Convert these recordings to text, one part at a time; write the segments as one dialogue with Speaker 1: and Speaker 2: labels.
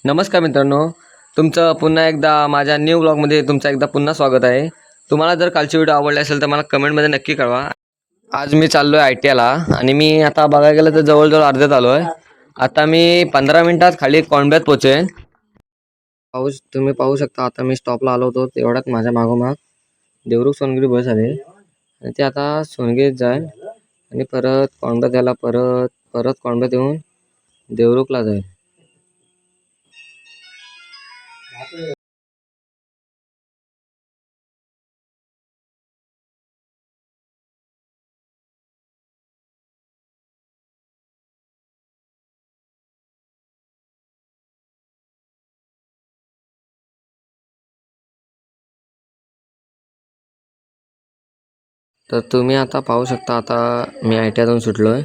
Speaker 1: नमस्कार मित्रांनो, तुमचं पुन्हा एकदा माझ्या न्यू ब्लॉगमध्ये तुमचं एकदा पुन्हा स्वागत आहे. तुम्हाला जर कालची व्हिडिओ आवडली असेल तर मला कमेंटमध्ये नक्की कळवा. आज मी चाललो आहे ITIला आणि मी आता बघायला गेलं तर जवळजवळ अर्ध्यात आलो आहे. आता मी 15 मिनिटात खाली कोंडब्यात पोचेन. तुम्ही पाहू शकता आता मी स्टॉपला आलो होतो तेवढ्यात माझ्या मागोमाग देवरुख सोनगिरी बस आली आणि ते आता सोनगिरीत जाईल आणि परत कोंडब्यात यायला परत कोंडब्यात येऊन देवरुखला जाईल. तर तुम्ही आता पाहू शकता आता मी ITIतून सुटलो आहे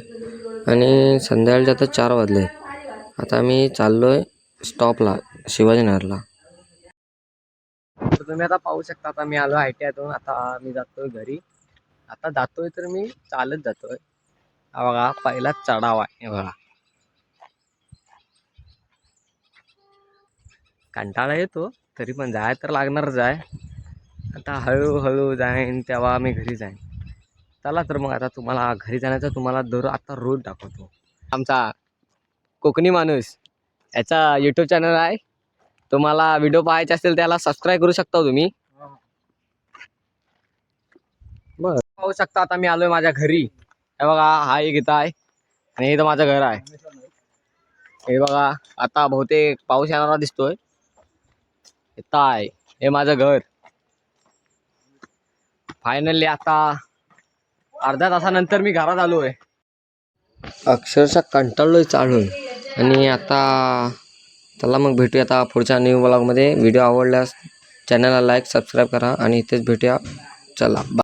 Speaker 1: आणि संध्याकाळचे आता 4 वाजले. आता मी चाललो आहे स्टॉपला शिवाजीनगरला. तर तुम्ही आता पाहू शकता आता मी आलो ITIतून. आता मी जातोय घरी. आता जातोय तर मी चालत जातोय. हा बघा पहिलाच चढाव आहे. हे बघा कंटाळा येतो तरी पण जाय तर लागणारच आहे. आता हळूहळू जाईन तेव्हा मी घरी जाईन. चला तर मग आता तुम्हाला घरी जाण्याचा तुम्हाला आता रोज दाखवतो. आमचा कोकणी माणूस याचा यूट्यूब चॅनल आहे. तुम्हाला व्हिडिओ पाहायचे असेल त्याला सबस्क्राईब करू शकता तुम्ही. बरं पाहू शकता आता मी आलोय माझ्या घरी. हे बघा हा एक इथं आहे आणि इथं माझं घर आहे. हे बघा आता बहुतेक पाऊस येणारा दिसतोय. इथं आहे हे माझं घर. फायनली आता अर्ध्या तासानंतर मी घरात आलोय. अक्षरशः कंटाळलोय चालून आणि आता चला मग भेटूया आता पुढच्या न्यू ब्लॉगमध्ये. व्हिडिओ आवडल्यास चॅनलला लाईक सबस्क्राईब करा आणि इथेच भेटूया. चला बाय.